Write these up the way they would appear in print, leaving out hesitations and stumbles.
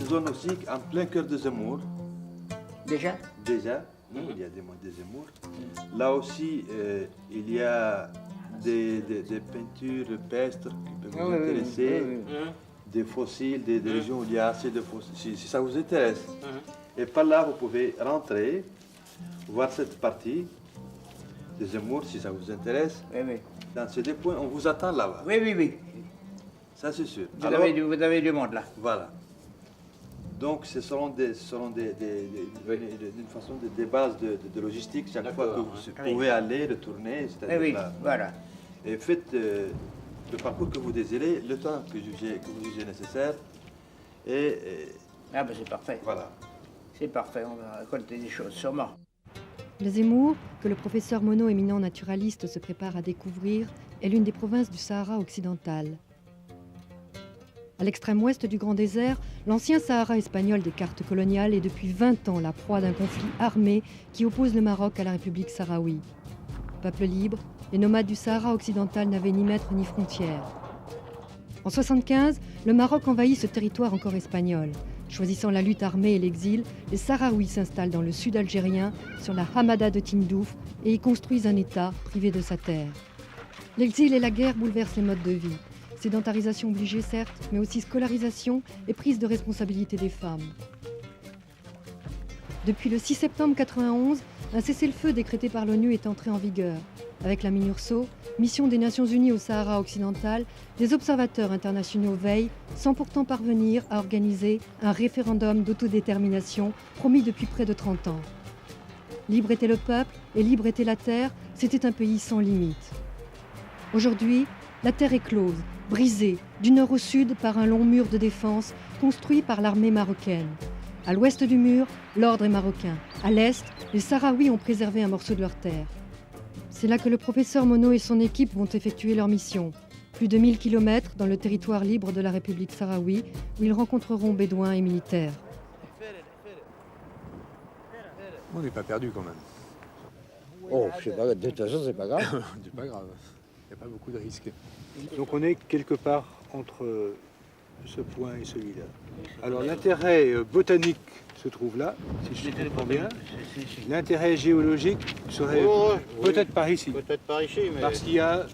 une zone aussi en plein cœur de Zemmour. Déjà? Déjà, il y a des monts de Zemmour. Là aussi, il y a des peintures pédestres qui peuvent vous intéresser, des fossiles, des régions où il y a assez de fossiles, si ça vous intéresse. Et par là, vous pouvez rentrer, voir cette partie de Zemmour, si ça vous intéresse. Oui, oui. Dans ces deux points, on vous attend là-bas. Oui, oui, oui. Ça, c'est sûr. Vous avez du monde là. Voilà. Donc, ce seront d'une façon des bases de logistique chaque fois que vous pouvez aller, retourner, c'est-à-dire Oui, oui, là. voilà. Et faites le parcours que vous désirez, le temps que vous jugez nécessaire. Ah ben c'est parfait. Voilà. C'est parfait, on va récolter des choses, sûrement. Le Zemmour, que le professeur Monod, éminent naturaliste, se prépare à découvrir, est l'une des provinces du Sahara occidental. À l'extrême ouest du Grand Désert, l'ancien Sahara espagnol des cartes coloniales est depuis 20 ans la proie d'un conflit armé qui oppose le Maroc à la République sahraoui. Peuple libre, les nomades du Sahara occidental n'avaient ni maître ni frontière. En 1975, le Maroc envahit ce territoire encore espagnol. Choisissant la lutte armée et l'exil, les Sahraouis s'installent dans le sud algérien, sur la Hamada de Tindouf, et y construisent un État privé de sa terre. L'exil et la guerre bouleversent les modes de vie. Sédentarisation obligée, certes, mais aussi scolarisation et prise de responsabilité des femmes. Depuis le 6 septembre 1991, un cessez-le-feu décrété par l'ONU est entré en vigueur. Avec la MINURSO, mission des Nations Unies au Sahara occidental, des observateurs internationaux veillent, sans pourtant parvenir à organiser un référendum d'autodétermination promis depuis près de 30 ans. Libre était le peuple et libre était la terre, c'était un pays sans limite. Aujourd'hui, la terre est close, brisée, du nord au sud par un long mur de défense construit par l'armée marocaine. À l'ouest du mur, l'ordre est marocain. À l'est, les Sahraouis ont préservé un morceau de leur terre. C'est là que le professeur Monod et son équipe vont effectuer leur mission. Plus de 1000 km dans le territoire libre de la République sahraoui, où ils rencontreront bédouins et militaires. On n'est pas perdu quand même. Oh, pas, de toute façon, c'est pas grave. C'est pas grave. Il n'y a pas beaucoup de risques. Donc on est quelque part entre ce point et celui-là. Alors l'intérêt botanique se trouve là, si je comprends bien. L'intérêt géologique serait peut-être par ici. Peut-être par ici, mais... Parce qu'il y a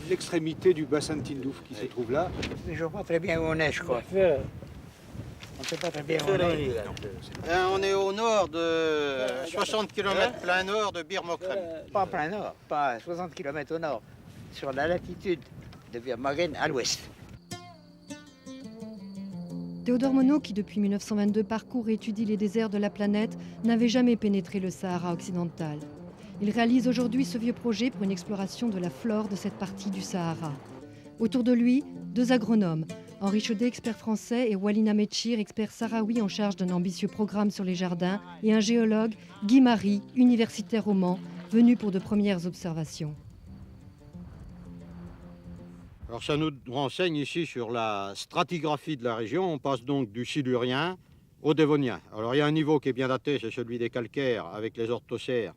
l'extrémité du bassin de Tindouf qui se trouve là. Je ne vois pas très bien où on est, je crois. On ne sait pas très bien où on est. On est au nord de 60 km plein nord de Bir Mokren. Pas plein nord, pas 60 km au nord. Sur la latitude de Bir Mokren à l'ouest. Théodore Monod, qui depuis 1922 parcourt et étudie les déserts de la planète, n'avait jamais pénétré le Sahara occidental. Il réalise aujourd'hui ce vieux projet pour une exploration de la flore de cette partie du Sahara. Autour de lui, 2 agronomes, Henri Chaudet, expert français, et Walina Metchir, expert sahraoui en charge d'un ambitieux programme sur les jardins, et un géologue, Guy Marie, universitaire au Mans, venu pour de premières observations. Alors ça nous renseigne ici sur la stratigraphie de la région. On passe donc du Silurien au Dévonien. Alors il y a un niveau qui est bien daté, c'est celui des calcaires avec les orthocères.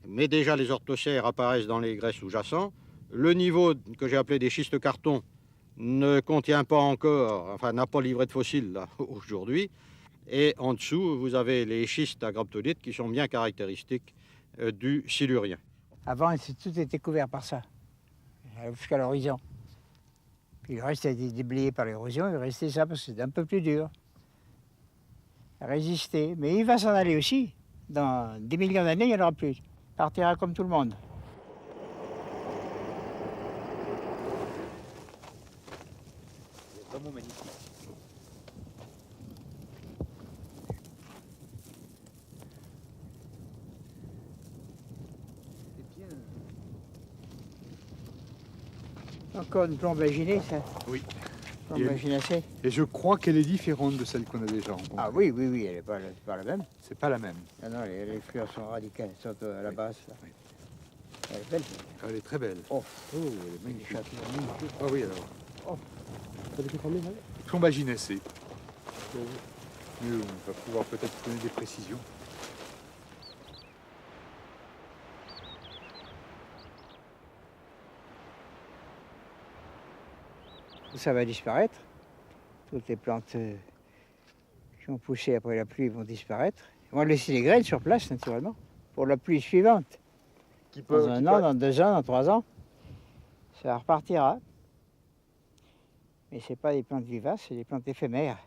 Mais déjà les orthocères apparaissent dans les grès sous-jacents. Le niveau que j'ai appelé des schistes cartons ne contient pas encore, enfin n'a pas livré de fossiles là aujourd'hui. Et en dessous, vous avez les schistes à graptolite qui sont bien caractéristiques du Silurien. Avant, tout était couvert par ça, jusqu'à l'horizon. Puis le reste a été déblayé par l'érosion, il restait ça parce que c'est un peu plus dur à résister. Mais il va s'en aller aussi. Dans 10 millions d'années, il n'y en aura plus. Il partira comme tout le monde. C'est vraiment magnifique. Encore une plombaginée, ça. Oui. Plombaginacée. Et je crois qu'elle est différente de celle qu'on a déjà rencontrée. Ah oui, oui, oui, elle n'est pas la même. C'est pas la même. Ah non, les fleurs sont radicales, elles sont à la base. Là. Oui. Elle est belle. Elle est très belle. Oh, elle est magnifique. magnifique. Ah oui, alors. Oh. Plombaginacée. Mieux, on va pouvoir peut-être donner des précisions. Ça va disparaître. Toutes les plantes qui vont pousser après la pluie vont disparaître. Ils vont laisser les graines sur place, naturellement, pour la pluie suivante. Dans un an, dans 2 ans, dans 3 ans, ça repartira. Mais ce n'est pas des plantes vivaces, c'est des plantes éphémères.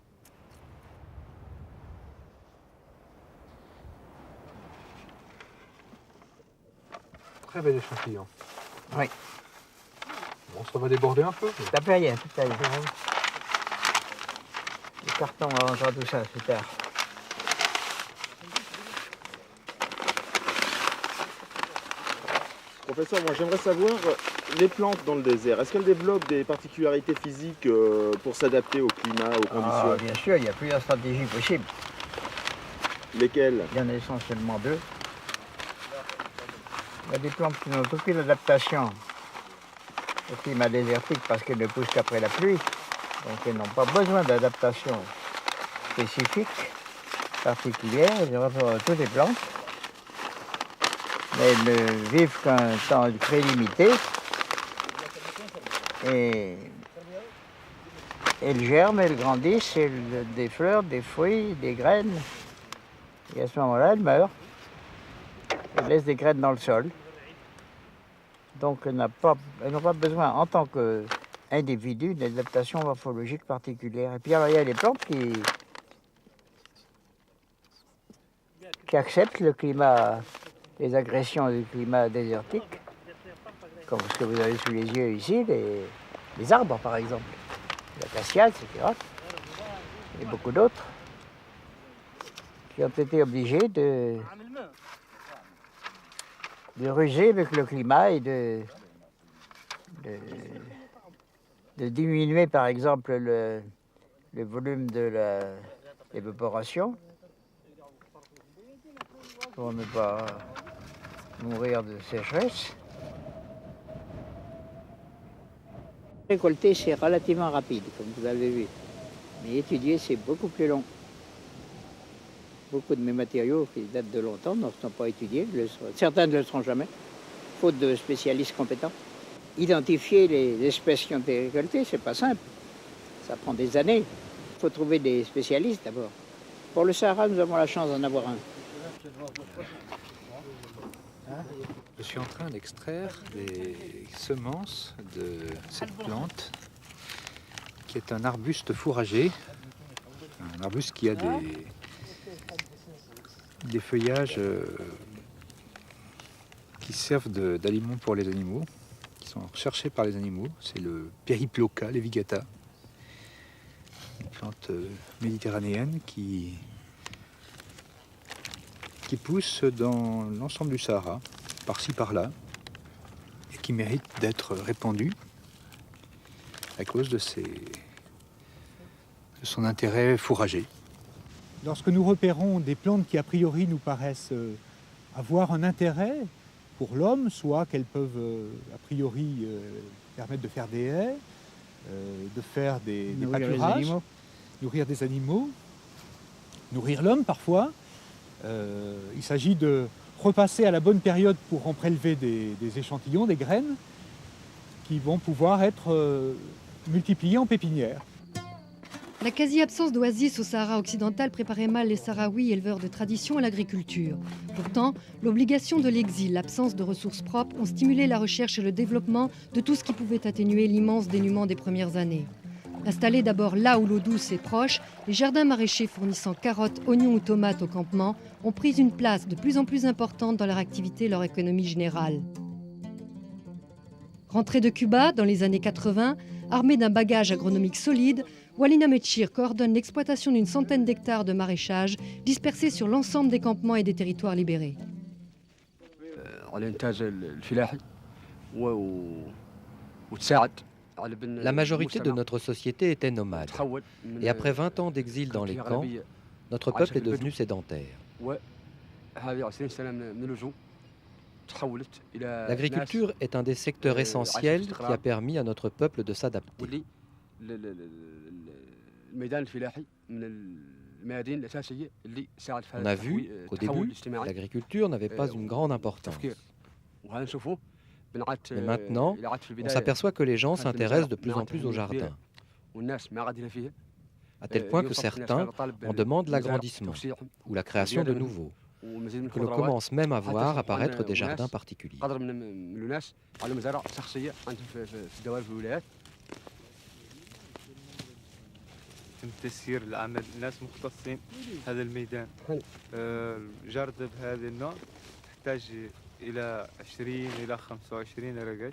Très bel échantillon. Oui. Bon, ça va déborder un peu. Ça fait rien, tout à l'heure. Le carton, on va encore tout ça plus tard. Professeur, moi j'aimerais savoir, les plantes dans le désert, est-ce qu'elles développent des particularités physiques pour s'adapter au climat, aux conditions? Bien sûr, il y a plusieurs stratégies possibles. Lesquelles? Il y en a essentiellement 2. Il y a des plantes qui n'ont aucune adaptation au climat désertique parce qu'elles ne poussent qu'après la pluie. Donc elles n'ont pas besoin d'adaptation spécifique, particulière, je rapport à toutes les plantes. Mais elles ne vivent qu'un temps très limité. Et elles germent, elles grandissent, elles des fleurs, des fruits, des graines. Et à ce moment-là, elles meurent. Elles laissent des graines dans le sol. Donc elles n'ont pas besoin, en tant qu'individu, d'adaptation morphologique particulière. Et puis alors il y a des plantes qui acceptent le climat, les agressions du climat désertique, comme ce que vous avez sous les yeux ici, les arbres par exemple, l'acacia, etc. Et beaucoup d'autres qui ont été obligés de ruser avec le climat et de diminuer par exemple le volume de l'évaporation pour ne pas mourir de sécheresse. Récolter, c'est relativement rapide, comme vous l'avez vu. Mais étudier, c'est beaucoup plus long. Beaucoup de mes matériaux qui datent de longtemps ne sont pas étudiés. Certains ne le seront jamais, faute de spécialistes compétents. Identifier les espèces qui ont été récoltées, c'est pas simple. Ça prend des années. Il faut trouver des spécialistes d'abord. Pour le Sahara, nous avons la chance d'en avoir un. Je suis en train d'extraire des semences de cette plante, qui est un arbuste fourrager, un arbuste qui a des feuillages qui servent d'aliments pour les animaux, qui sont recherchés par les animaux. C'est le Periploca levigata, une plante méditerranéenne qui pousse dans l'ensemble du Sahara, par-ci par-là, et qui mérite d'être répandue à cause de son intérêt fourrager. Lorsque nous repérons des plantes qui a priori nous paraissent avoir un intérêt pour l'homme, soit qu'elles peuvent a priori permettre de faire des haies, de faire des pâturages, nourrir des animaux, nourrir l'homme parfois, il s'agit de repasser à la bonne période pour en prélever des échantillons, des graines, qui vont pouvoir être multipliées en pépinière. La quasi-absence d'oasis au Sahara occidental préparait mal les Sahraouis éleveurs de tradition à l'agriculture. Pourtant, l'obligation de l'exil, l'absence de ressources propres ont stimulé la recherche et le développement de tout ce qui pouvait atténuer l'immense dénuement des premières années. Installés d'abord là où l'eau douce est proche, les jardins maraîchers fournissant carottes, oignons ou tomates au campement ont pris une place de plus en plus importante dans leur activité et leur économie générale. Rentré de Cuba dans les années 80, armé d'un bagage agronomique solide, Walina Metchir coordonne l'exploitation d'une centaine d'hectares de maraîchage dispersés sur l'ensemble des campements et des territoires libérés. La majorité de notre société était nomade. Et après 20 ans d'exil dans les camps, notre peuple est devenu sédentaire. L'agriculture est un des secteurs essentiels qui a permis à notre peuple de s'adapter. On a vu qu'au début, l'agriculture n'avait pas une grande importance. Mais maintenant, on s'aperçoit que les gens s'intéressent de plus en plus au jardin. à tel point que certains en demandent l'agrandissement ou la création de nouveaux, que l'on commence même à voir apparaître des jardins particuliers. تسيير العمل ناس مختصين هذا الميدان الجردة بهذا النوع تحتاج إلى 20 إلى 25 رجل.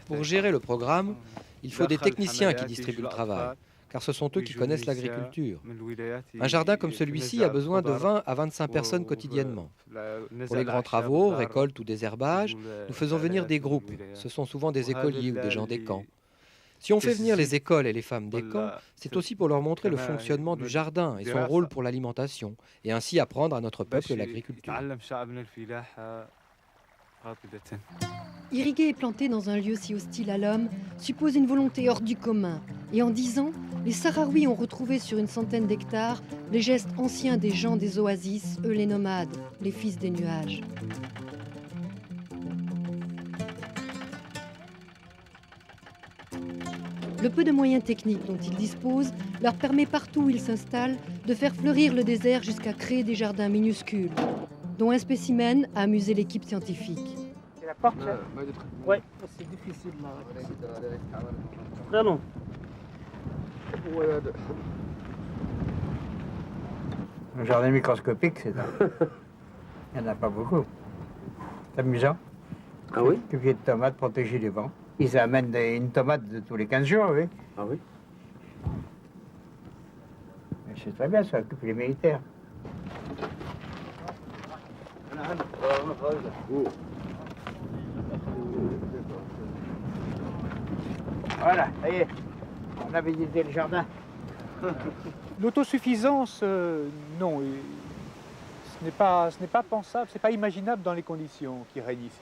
Pour gérer le programme, il faut des techniciens qui distribuent le travail, car ce sont eux qui connaissent l'agriculture. Un jardin comme celui-ci a besoin de 20 à 25 personnes quotidiennement. Pour les grands travaux, récoltes ou désherbages, nous faisons venir des groupes. Ce sont souvent des écoliers ou des gens des camps. Si on fait venir les écoles et les femmes des camps, c'est aussi pour leur montrer le fonctionnement du jardin et son rôle pour l'alimentation, et ainsi apprendre à notre peuple l'agriculture. Irriguer et planter dans un lieu si hostile à l'homme suppose une volonté hors du commun. Et en 10 ans, les Sahraouis ont retrouvé sur une centaine d'hectares les gestes anciens des gens des oasis, eux les nomades, les fils des nuages. Le peu de moyens techniques dont ils disposent leur permet partout où ils s'installent de faire fleurir le désert jusqu'à créer des jardins minuscules, dont un spécimen a amusé l'équipe scientifique. C'est la porte, ça ? Oui, c'est difficile. Vraiment. Un jardin microscopique, c'est ça. Il n'y en a pas beaucoup. C'est amusant. Ah oui ? Cultiver de tomates protégées du vent. Ils amènent une tomate de tous les 15 jours, oui. Ah oui ? Mais c'est très bien, ça occupe les militaires. Voilà, ça y est, on a visité le jardin. L'autosuffisance, non, ce n'est pas pensable, ce n'est pas imaginable dans les conditions qui règnent ici.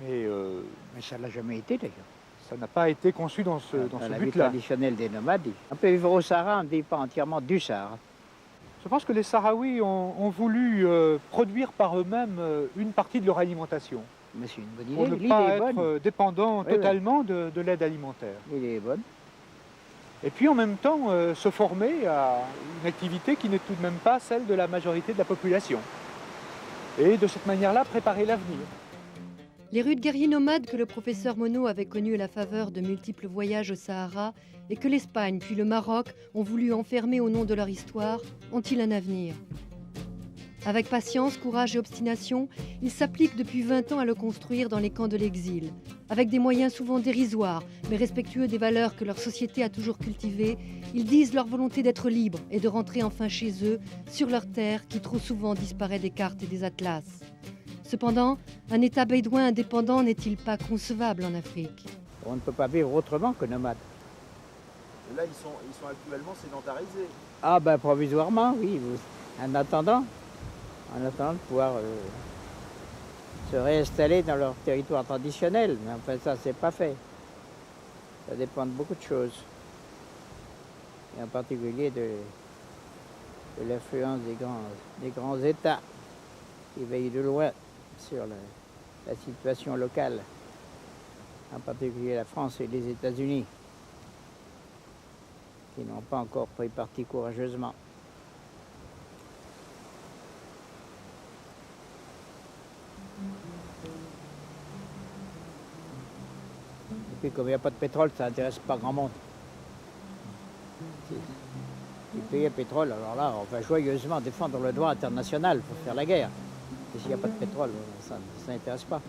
Mais ça ne l'a jamais été d'ailleurs. Ça n'a pas été conçu dans ce la vie but-là. traditionnelle des nomades. On peut vivre au Sahara, on ne vit pas entièrement du Sahara. Je pense que les Sahraouis ont voulu produire par eux-mêmes une partie de leur alimentation. Mais c'est une bonne idée. Pour ne pas être dépendants totalement de l'aide alimentaire. L'idée est bonne. Et puis en même temps se former à une activité qui n'est tout de même pas celle de la majorité de la population. Et de cette manière-là, préparer l'avenir. Les rudes guerriers nomades que le professeur Monod avait connus à la faveur de multiples voyages au Sahara et que l'Espagne puis le Maroc ont voulu enfermer au nom de leur histoire, ont-ils un avenir ? Avec patience, courage et obstination, ils s'appliquent depuis 20 ans à le construire dans les camps de l'exil. Avec des moyens souvent dérisoires, mais respectueux des valeurs que leur société a toujours cultivées, ils disent leur volonté d'être libres et de rentrer enfin chez eux, sur leur terre qui trop souvent disparaît des cartes et des atlas. Cependant, un État bédouin indépendant n'est-il pas concevable en Afrique ? On ne peut pas vivre autrement que nomade. Là, ils sont actuellement sédentarisés. Ah ben provisoirement, oui. En attendant de pouvoir se réinstaller dans leur territoire traditionnel. Mais enfin ça, c'est pas fait. Ça dépend de beaucoup de choses. Et en particulier de l'influence des grands États qui veillent de loin sur la situation locale, en particulier la France et les États-Unis, qui n'ont pas encore pris parti courageusement. Et puis comme il n'y a pas de pétrole, ça n'intéresse pas grand monde. Si payer le pétrole, alors là, on va joyeusement défendre le droit international pour faire la guerre. Et s'il n'y a pas de pétrole, ça n'intéresse pas.